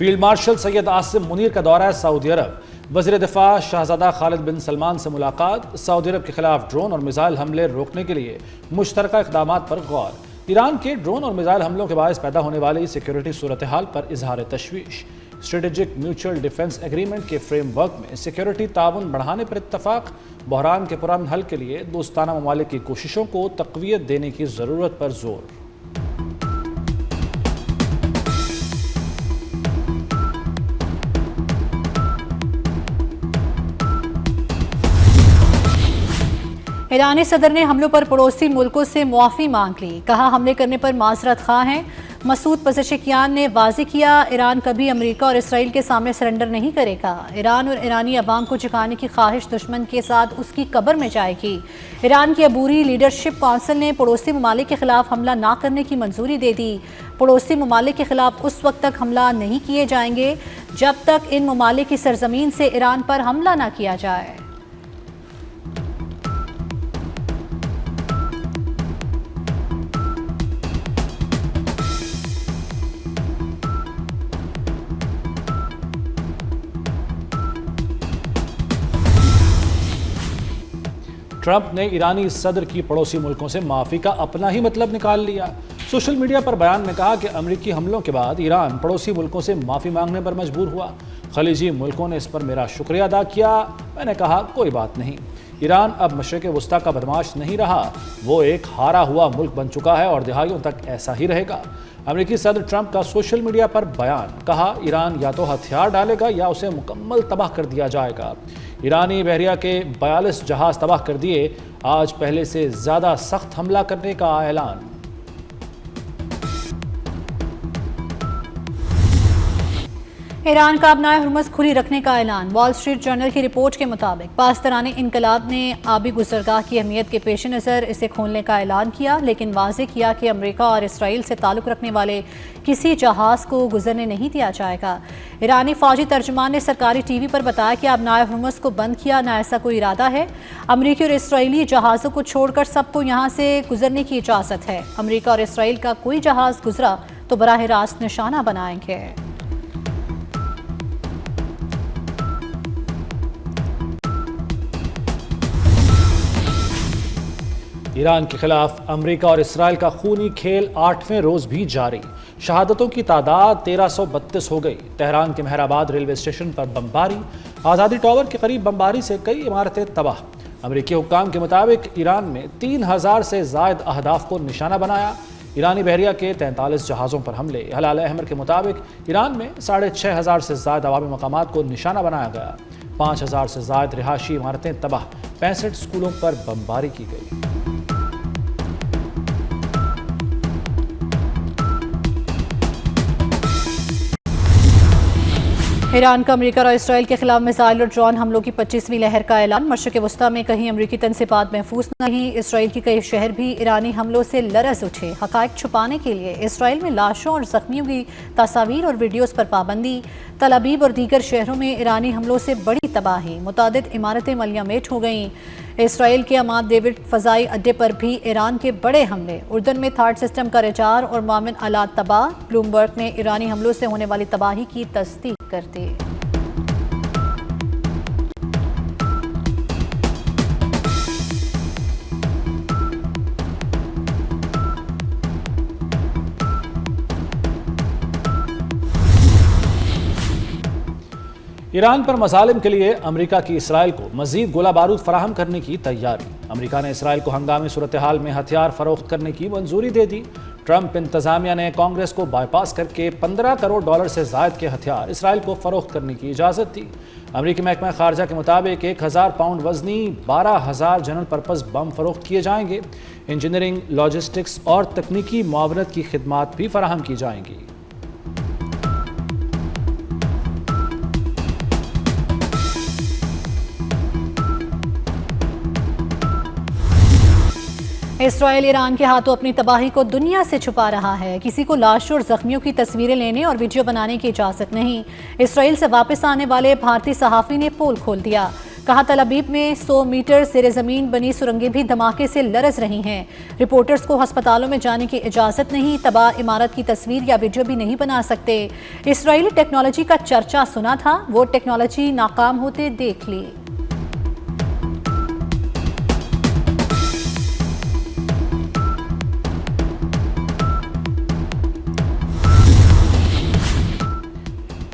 Field marshal Syed Asim Munir का दौरा है सऊदी अरब। वज़ीर दिफा शहजादा खालिद बिन सलमान से मुलाकात। सऊदी अरब के खिलाफ ड्रोन और मिसाइल हमले रोकने के लिए मुश्तरका इक़दाम पर गौर। ईरान के ड्रोन और मिसाइल हमलों के बायस पैदा होने वाली सिक्योरिटी सूरत हाल पर इजहार तशवीश। स्ट्रेटेजिक म्यूचुअल डिफेंस एग्रीमेंट के फ्रेमवर्क में सिक्योरिटी ताउन बढ़ाने पर इत्तफाक। बहरान के पुरान हल के लिए दोस्ताना ममालिक की कोशिशों को तक़वियत देने की ज़रूरत पर जोर। ईरानी सदर ने हमलों पर पड़ोसी मुल्कों से मुआफ़ी मांग ली। कहा हमले करने पर माजरत खां हैं। मसूद पज़ेशकियान ने वाज़ेह किया ईरान कभी अमेरिका और इसराइल के सामने सरेंडर नहीं करेगा। ईरान और ईरानी अवाम को झुकाने की ख्वाहिश दुश्मन के साथ उसकी कब्र में जाएगी। ईरान की अबूरी लीडरशिप काउंसिल ने पड़ोसी ममालिक के खिलाफ हमला ना करने की मंजूरी दे दी। पड़ोसी ममालिक के खिलाफ उस वक्त तक हमला नहीं किए जाएंगे जब तक इन ममालिक की सरजमीन से ईरान पर हमला ना किया जाए। ट्रंप ने ईरानी सदर की पड़ोसी मुल्कों से माफ़ी का अपना ही मतलब निकाल लिया। सोशल मीडिया पर बयान में कहा कि अमेरिकी हमलों के बाद ईरान पड़ोसी मुल्कों से माफ़ी मांगने पर मजबूर हुआ। खलीजी मुल्कों ने इस पर मेरा शुक्रिया अदा किया। मैंने कहा कोई बात नहीं, ईरान अब मशरिक़ वस्ता का बदमाश नहीं रहा, वो एक हारा हुआ मुल्क बन चुका है और दिहाइयों तक ऐसा ही रहेगा। अमेरिकी सदर ट्रंप का सोशल मीडिया पर बयान। कहा ईरान या तो हथियार डालेगा या उसे मुकम्मल तबाह कर दिया जाएगा। ईरानी बहरिया के 42 जहाज तबाह कर दिए। आज पहले से ज़्यादा सख्त हमला करने का ऐलान। ईरान का अपना हुर्मुज़ खुली रखने का ऐलान। वॉल स्ट्रीट जर्नल की रिपोर्ट के मुताबिक पाकिस्तानी इनकलाब ने आबी गुज़रगाह की अहमियत के पेश नज़र इसे खोलने का ऐलान किया, लेकिन वाज़ेह किया कि अमेरिका और इसराइल से ताल्लुक़ रखने वाले किसी जहाज़ को गुजरने नहीं दिया जाएगा। ईरानी फ़ौजी तर्जुमान ने सरकारी TV पर बताया कि अब नाए हुर्मुज़ को बंद किया ना ऐसा कोई इरादा है। अमेरिकी और इसराइली जहाज़ों को छोड़कर सबको यहाँ से गुजरने की इजाज़त है। अमेरिका और इसराइल का कोई जहाज़ गुजरा तो बराह रास्त निशाना बनाएंगे। ईरान के खिलाफ अमेरिका और इसराइल का खूनी खेल 8वें रोज भी जारी। शहादतों की तादाद 1332 हो गई। तेहरान के मेहराबाद रेलवे स्टेशन पर बमबारी। आज़ादी टावर के करीब बमबारी से कई इमारतें तबाह। अमेरिकी हुक्काम के मुताबिक ईरान में 3000 से ज़ायद अहदाफ को निशाना बनाया। ईरानी बहरिया के 43 जहाज़ों पर हमले। हलाल अहमर के मुताबिक ईरान में 6500 से ज़ायद अवामी मकामात को निशाना बनाया गया। 5000 से ज़ायद रिहायशी इमारतें तबाह। 65 स्कूलों पर बमबारी की गई। ईरान का अमेरिका और इसराइल के खिलाफ मिसाइल और ड्रोन हमलों की 25वीं लहर का ऐलान। मशरिक़ वस्ता में कहीं अमेरिकी तनसीबात महफूज नहीं। इसराइल के कई शहर भी ईरानी हमलों से लरज़ उठे। हक़ाइक़ छुपाने के लिए इसराइल में लाशों और ज़ख्मियों की तस्वीर और वीडियोज़ पर पाबंदी। तल अबीब और दीगर शहरों में ईरानी हमलों से बड़ी तबाही। मुतादिद इमारतें मलियामेट हो गईं। इसराइल के अमाद डेविड फ़ज़ाई अड्डे पर भी ईरान के बड़े हमले। उर्दन में थार्ड सिस्टम का रिचार और मामिन आलात तबाह। ब्लूमबर्ग ने ईरानी हमलों से होने वाली तबाही की तस्दीक कर दी। ईरान पर मसालिम के लिए अमेरिका की इसराइल को मजीद गोला बारूद फराहम करने की तैयारी। अमेरिका ने इसराइल को हंगामी सूरत हाल में हथियार फरोख्त करने की मंजूरी दे दी। ट्रंप इंतजामिया ने कांग्रेस को बाईपास करके $15 करोड़ से जायद के हथियार इसराइल को फरोख्त करने की इजाज़त दी। अमेरिकी महकमा खारजा के मुताबिक 1000 पाउंड वजनी 12000 जनरल पर्पज़ बम फरोख्त किए जाएंगे। इंजीनियरिंग, लॉजिस्टिक्स और तकनीकी मुआवनत की खिदमात भी फराहम की जाएंगी। इसराइल ईरान के हाथों अपनी तबाही को दुनिया से छुपा रहा है। किसी को लाशों और जख्मियों की तस्वीरें लेने और वीडियो बनाने की इजाज़त नहीं। इसराइल से वापस आने वाले भारतीय सहाफ़ी ने पोल खोल दिया। कहा तल अबीब में 100 मीटर ज़ेर ज़मीन बनी सुरंगें भी धमाके से लरज़ रही हैं। रिपोर्टर्स को अस्पतालों में जाने की इजाज़त नहीं, तबाह इमारत की तस्वीर या वीडियो भी नहीं बना सकते। इसराइली टेक्नोलॉजी का चर्चा सुना था, वो टेक्नोलॉजी नाकाम होते देख ली।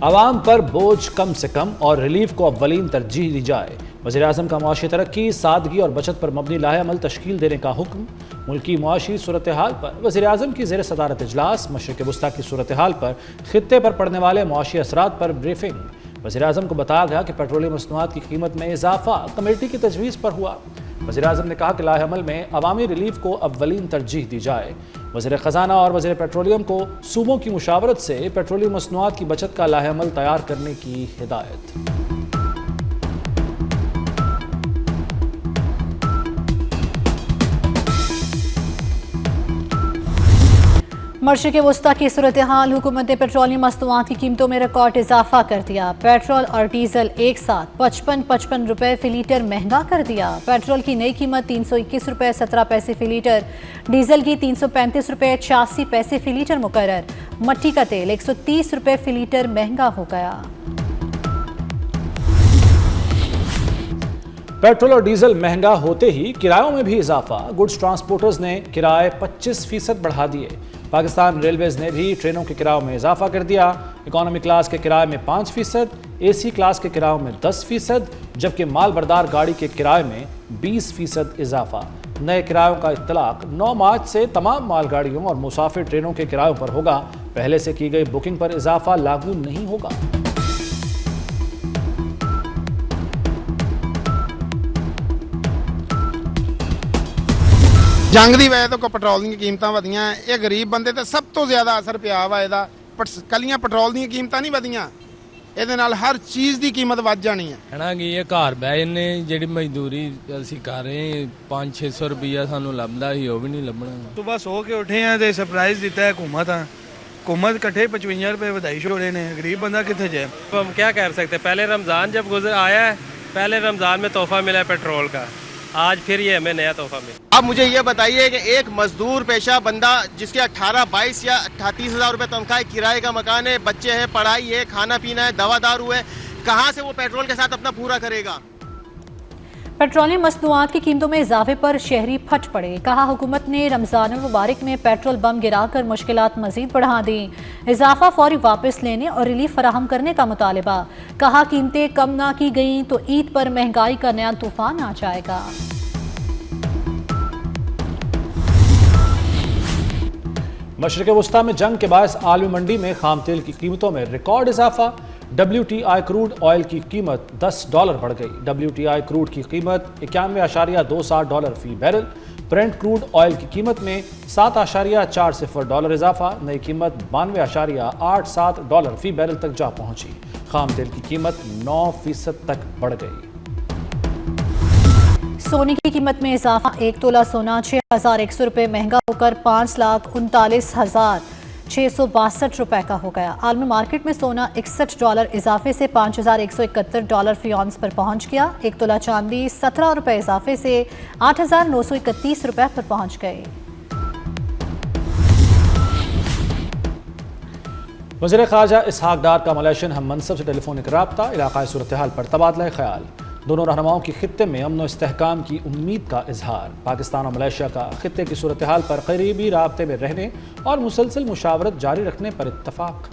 आवाम पर बोझ कम से कम और रिलीफ को अव्वलीन तरजीह दी जाए। वज़ीर-ए-आज़म का मुआशी तरक्की, सादगी और बचत पर मबनी लाहे-अमल तश्कील देने का हुक्म। मुल्की मुआशी सूरत हाल पर वज़ीर-ए-आज़म की ज़ेर सदारत इजलास। मशरिक़ वुस्ता की सूरत हाल पर खित्ते पर पड़ने वाले मुआशी असरात पर ब्रीफिंग। वज़ीर-ए-आज़म को बताया गया कि पेट्रोलियम मसनूआत की कीमत में इजाफा कमेटी की तजवीज़ पर हुआ। वज़ीर-ए-आज़म ने कहा कि लाहे-अमल में अवामी रिलीफ को अव्वलीन तरजीह दी जाए। वज़ीर ख़जाना और वज़ीर पेट्रोलियम को सूबों की मुशावरत से पेट्रोलियम मसनूआत की बचत का लाहे-अमल तैयार करने की हिदायत। मशरिक़ वुस्ता की सूरत हाल, हुकूमत ने पेट्रोलियम मसनूआत की कीमतों में रिकॉर्ड इजाफा कर दिया। पेट्रोल और डीजल एक साथ 55 रुपए फी लीटर महंगा कर दिया। पेट्रोल की नई कीमत 321 रुपए 17 पैसे फी लीटर, डीजल की 335 रुपए 86 पैसे फी लीटर मुकर्रर। मट्टी का तेल 130 रुपए फी लीटर महंगा हो गया। पेट्रोल और डीजल महंगा होते ही किरायों में भी इजाफा। गुड्स ट्रांसपोर्टर्स ने किराए 25% बढ़ा दिए। पाकिस्तान रेलवेज ने भी ट्रेनों के किरायों में इजाफा कर दिया। इकॉनमी क्लास के किराए में 5%, AC क्लास के किरायों में 10%, जबकि माल बरदार गाड़ी के किराए में 20% इजाफा। नए किरायों का इत्तलाक 9 मार्च से तमाम मालगाड़ियों और मुसाफिर ट्रेनों के किरायों पर होगा। पहले से की गई बुकिंग पर इजाफा लागू नहीं होगा। जंग की वजह तो पेट्रोल दी कीमत वधियां, ये गरीब बंदे ते सब तो ज़्यादा असर पिया वा इहदा। कलियां पेट्रोल दी कीमत नहीं वधियां, ਇਹਦੇ ਨਾਲ ਹਰ ਚੀਜ਼ ਦੀ ਕੀਮਤ ਵੱਧ ਜਾਣੀ ਹੈ। ਕਹਿਣਾ ਕੀ ਇਹ ਘਰ ਬਹਿ ਜੰਨੇ, ਜਿਹੜੀ ਮਜ਼ਦੂਰੀ ਅਸੀਂ ਕਰ ਰਹੇ 500-600 ਰੁਪਈਆ ਸਾਨੂੰ ਲੱਭਦਾ ਸੀ, ਉਹ ਵੀ ਨਹੀਂ ਲੱਭਣਾ। ਸੁਬਹ ਸੋ ਕੇ ਉੱਠੇ ਆ ਤੇ ਸਰਪ੍ਰਾਈਜ਼ ਦਿੱਤਾ ਹੈ हुकूमत इकट्ठे 55 रुपये बधाई छोड़े ने, गरीब बंदा कितने जाए। तो हम क्या कर सकते हैं, पहले रमज़ान जब गुजर आया है, पहले रमज़ान में तोहफा मिला है पेट्रोल का, आज फिर ये हमें नया तोहफा मिला। अब मुझे ये बताइए कि एक मजदूर पेशा बंदा जिसके 18, 22 या 38 हज़ार रुपये तनख्वाह, किराए का मकान है, बच्चे हैं, पढ़ाई है, खाना पीना है, दवा दारू है, कहाँ से वो पेट्रोल के साथ अपना पूरा करेगा। पेट्रोलियम मसनूआत की कीमतों में इजाफे पर शहरी फट पड़े। कहा हुकूमत ने रमज़ान मुबारक में पेट्रोल बम गिराकर मुश्किलात मजीद बढ़ा दी। इजाफा फौरी वापस लेने और रिलीफ फराहम करने का मुतालबा। कहा कीमतें कम ना की गई तो ईद पर महंगाई का नया तूफान आ जाएगा। मशरिक़ वुस्ता में जंग के बायस आलमी मंडी में खाम तेल की कीमतों में रिकॉर्ड इजाफा। WTI क्रूड ऑयल की कीमत $10 बढ़ गई। WTI क्रूड की कीमत $91.27 फी बैरल। ब्रेंट क्रूड ऑयल की कीमत में $7.40 इजाफा। नई कीमत $92.87 फी बैरल तक जा पहुंची। खाम तेल की कीमत 9% तक बढ़ गई। सोने की कीमत में इजाफा। 1 तोला सोना 6,100 रुपये महंगा होकर $5,39,662 रुपये का हो गया। आलमी मार्केट में सोना $61 इजाफे से $5,171 फी औंस पर पहुंच गया। 1 तोला चांदी 17 रुपये इजाफे से 8,931 रुपये पर पहुंच गए। वज़ीर ख़ारजा इसहाक डार का मलेशियन हम मनसब से टेलीफोनिक रब्ता। इलाक़ाई सूरत हाल पर तबादला ख्याल। दोनों रहनुमाओं की खित्ते में अमन व इस्तेहकाम की उम्मीद का इजहार। पाकिस्तान और मलेशिया का खित्ते की सूरत हाल पर करीबी राब्ते में रहने और मुसलसल मुशावरत जारी रखने पर इत्तफाक।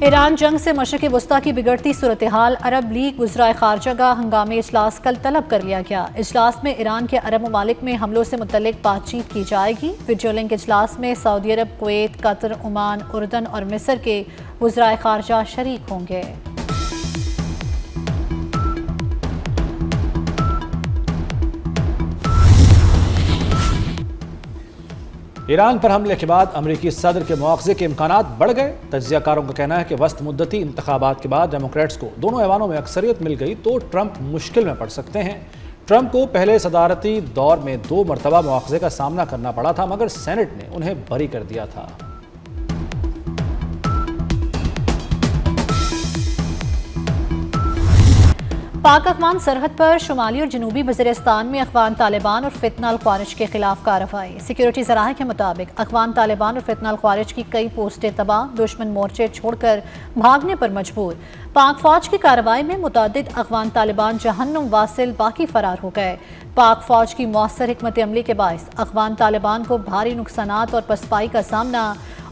ईरान जंग से मशरिक़ वुस्ता की बिगड़ती सूरत हाल। अरब लीग वज़राए ख़ारजा का हंगामी इजलास कल तलब कर लिया गया। इजलास में ईरान के अरब ममालिक में हमलों से मुतल्लिक़ बातचीत की जाएगी। वीडियो लिंक इजलास में सऊदी अरब, कुवैत, कतर, ओमान, उर्दन और मिस्र के वज़राए ख़ारजा शरीक होंगे। ईरान पर हमले के बाद अमरीकी सदर के मुआवजे के इम्कानात बढ़ गए। तज्ज़ियाकारों का कहना है कि वस्त मुद्दती इंतखाबात के बाद डेमोक्रेट्स को दोनों ऐवानों में अक्सरियत मिल गई तो ट्रंप मुश्किल में पड़ सकते हैं। ट्रंप को पहले सदारती दौर में 2 मरतबा मुआवजे का सामना करना पड़ा था, मगर सेनेट ने उन्हें बरी कर दिया था। पाक अफगान सरहद पर शुमाली और जनूबी वज़ीरिस्तान में अफगान तालिबान और फितना अल ख्वारिज के खिलाफ कार्रवाई। सिक्योरिटी ज़राए के मुताबिक अफगान तालिबान और फितना अल ख्वारिज की कई पोस्टें तबाह, दुश्मन मोर्चे छोड़कर भागने पर मजबूर। पाक फौज की कार्रवाई में मुतअद्दिद अफगान तालिबान जहन्नुम वासिल बाकी फरार हो गए। पाक फौज की मौसर हिकमत अमली के बायस अफगान तालिबान को भारी नुकसानात और पसपाई का सामना।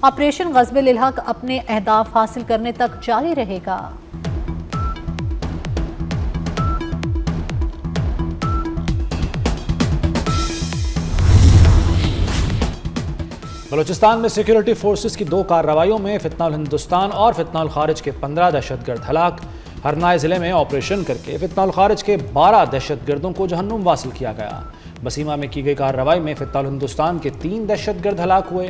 ऑपरेशन ग़ज़्ब-ए हक़ अपने अहदाफ हासिल करने तक जारी रहेगा। बलूचिस्तान में सिक्योरिटी फोर्सेस की 2 कार्रवाइयों में फितना उल हिंदुस्तान और फितना उल खारिज के 15 दहशतगर्द हलाक। हरनाई ज़िले में ऑपरेशन करके फितना उल खारिज के 12 दहशतगर्दों को जहन्नुम वासिल किया गया। बसीमा में की गई कार्रवाई में फितना उल हिंदुस्तान के 3 दहशतगर्द हलाक हुए।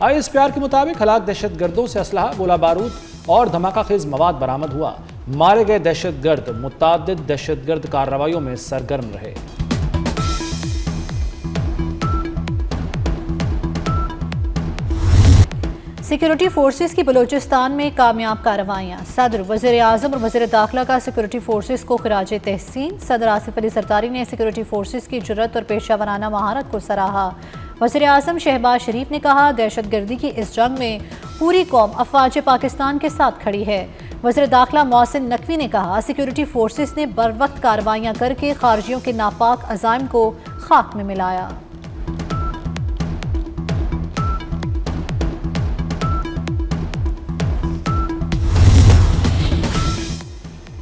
ISPR के मुताबिक हलाक दहशतगर्दों से असलहा, गोला बारूद और धमाका खेज मवाद बरामद हुआ। मारे गए दहशतगर्द मुतअद्दिद दहशतगर्द कार्रवाइयों में सरगर्म रहे। सिक्योरिटी फोर्सेस की बलूचिस्तान में कामयाब कार्रवाइयाँ। सदर, वज़ीर आज़म और वज़ीर दाखिला का सिक्योरिटी फोर्सेस को खिराज तहसीन। सदर आसिफ अली सरदारी ने सिक्योरिटी फोर्सेस की जुर्रत और पेशा वराना महारत को सराहा। वज़ीर आज़म शहबाज शरीफ ने कहा, दहशतगर्दी की इस जंग में पूरी कौम अफवाज पाकिस्तान के साथ खड़ी है। वज़ीर दाखिला मोहसिन नकवी ने कहा, सिक्योरिटी फोर्सेस ने बर वक्त कार्रवाइयाँ करके खारजियों के नापाक अज़ाइम को खाक में मिलाया।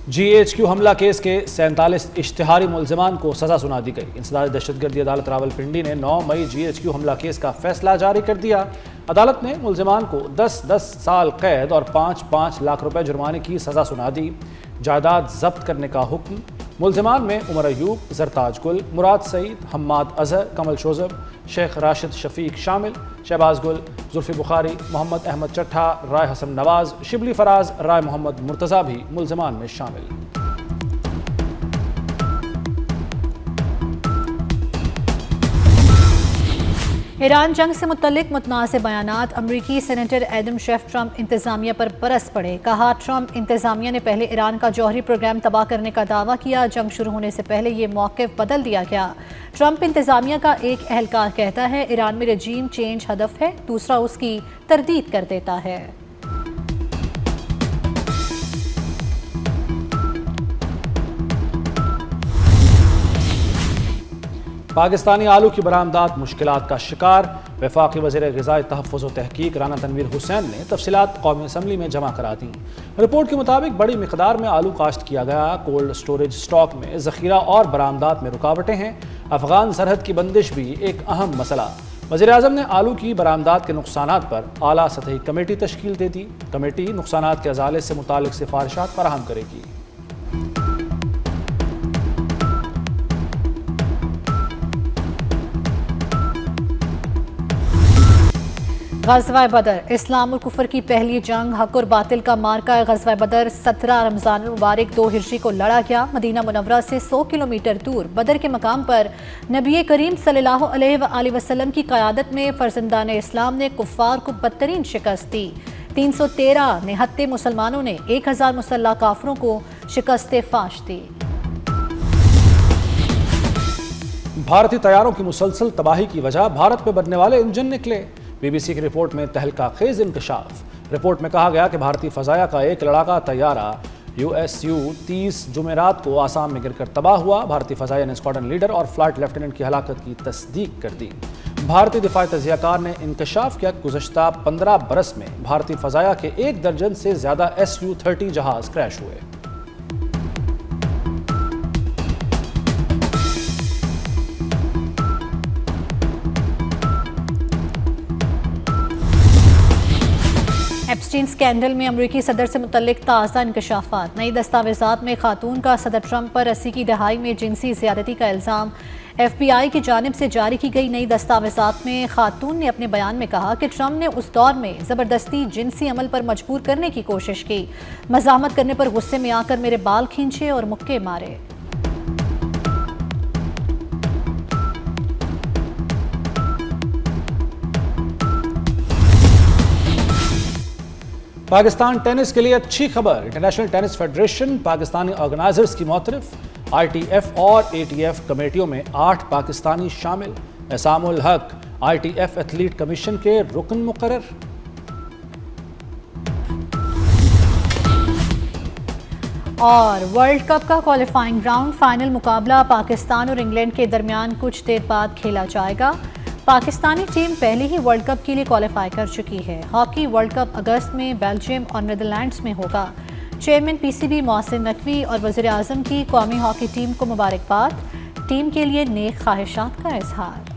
GHQ हमला केस के 47 इश्तिहारी मुल्ज़िमान को सज़ा सुना दी गई। इंसदाद दहशतगर्दी अदालत रावलपिंडी ने 9 मई GHQ हमला केस का फैसला जारी कर दिया। अदालत ने मुल्ज़िमान को 10-10 साल कैद और 5-5 लाख रुपए जुर्माने की सज़ा सुना दी। जायदाद जब्त करने का हुक्म। मुल्ज़िमान में उमर अयूब, जरताज गुल, मुराद सईद, हम्माद अजहर, कमल शोजब, शेख राशिद शफीक शामिल। शहबाज गुल, जुल्फी बुखारी, मोहम्मद अहमद चट्ठा, राय हसन नवाज, शिबली फराज, राय मोहम्मद मुर्तज़ा भी मुल्ज़िमान में शामिल। ईरान जंग से मुतल्लिक मुतनाज़ बयानात। अमरीकी सेनेटर एडम शेफ ट्रंप इंतज़ामिया पर बरस पड़े। कहा, ट्रंप इंतज़ामिया ने पहले ईरान का जौहरी प्रोग्राम तबाह करने का दावा किया। जंग शुरू होने से पहले ये मौक़िफ़ बदल दिया गया। ट्रंप इंतज़ामिया का एक एहलकार कहता है, ईरान में रजीम चेंज हदफ है, दूसरा उसकी तरदीद कर देता है। पाकिस्तानी आलू की बरामदात मुश्किलात का शिकार। वफाकी वज़ीर ग़िज़ाई तहफ़्फ़ुज़ व तहक़ीक़ राना तनवीर हुसैन ने तफ़सीलात कौमी असम्बली में जमा करा दी। रिपोर्ट के मुताबिक बड़ी मिक़दार में आलू काश्त किया गया। कोल्ड स्टोरेज स्टॉक में ज़ख़ीरा और बरामदात में रुकावटें हैं। अफ़गान सरहद की बंदिश भी एक अहम मसला। वज़ीर आज़म ने आलू की बरामदात के नुकसानात पर आला सतही कमेटी तश्कील दे दी। कमेटी नुकसानात के अज़ाले से मुतालिक सिफारिशात फराहम करेगी। ग़ज़वा बदर, इस्लाम और कुफर की पहली जंग, हक और बातिल का मार्का। ग़ज़वा बदर 17 रमज़ान मुबारक 2 हिजरी को लड़ा गया। मदीना मुनव्वरा से 100 किलोमीटर दूर बदर के मकाम पर नबी करीम सल्लल्लाहु अलैहि वसल्लम की क़यादत में फ़र्ज़ंदान इस्लाम ने कुफ़ार को बदतरीन शिकस्त दी। 313 निहत्ते मुसलमानों ने 1000 मुसल्लह काफिरों को शिकस्त फाश दी। भारतीय तैयारों की मुसलसल तबाही की वजह भारत में बनने वाले इंजन निकले। BBC की रिपोर्ट में तहलका खेज इंकशाफ। रिपोर्ट में कहा गया कि भारतीय फ़ज़ाया का एक लड़ाका तैयारा USU-30 जुमेरात को आसाम में गिरकर तबाह हुआ। भारतीय फ़ज़ाया ने स्क्वाड्रन लीडर और फ्लाइट लेफ्टिनेंट की हलाकत की तस्दीक कर दी। भारतीय दिफाई तज़ियाकार ने इंकशाफ किया कि गुज़श्ता 15 बरस में भारतीय फ़ज़ाया के 1 दर्जन से ज़्यादा SU-30 जहाज़ क्रैश हुए। एप्स्टीन स्कैंडल में अमरीकी सदर से मुतल्लिक ताज़ा इंकशाफात। नई दस्तावेज़ात में खातून का सदर ट्रंप पर 80 की दहाई में जिनसी ज़्यादती का इल्ज़ाम। FBI की जानिब से जारी की गई नई दस्तावेज़ात में खातून ने अपने बयान में कहा कि ट्रंप ने उस दौर में ज़बरदस्ती जिनसी अमल पर मजबूर करने की कोशिश की। मज़ाहमत करने पर गुस्से में आकर मेरे बाल खींचे और मुक्के मारे। पाकिस्तान टेनिस के लिए अच्छी खबर। International tennis federation Pakistani organisers की मौतरफ। ITF और ATF कमेटियों में 8 पाकिस्तानी शामिल। एसामुल हक ITF एथलीट कमीशन के रुकन मुकर्रर। और वर्ल्ड कप का क्वालिफाइंग राउंड फाइनल मुकाबला पाकिस्तान और इंग्लैंड के दरमियान कुछ देर बाद खेला जाएगा। पाकिस्तानी टीम पहले ही वर्ल्ड कप के लिए क्वालिफाई कर चुकी है। हॉकी वर्ल्ड कप अगस्त में बेल्जियम और नीदरलैंड्स में होगा। चेयरमैन PCB मोहसिन नकवी और वज़ीर आज़म की कौमी हॉकी टीम को मुबारकबाद। टीम के लिए नेक ख्वाहिशात का इजहार।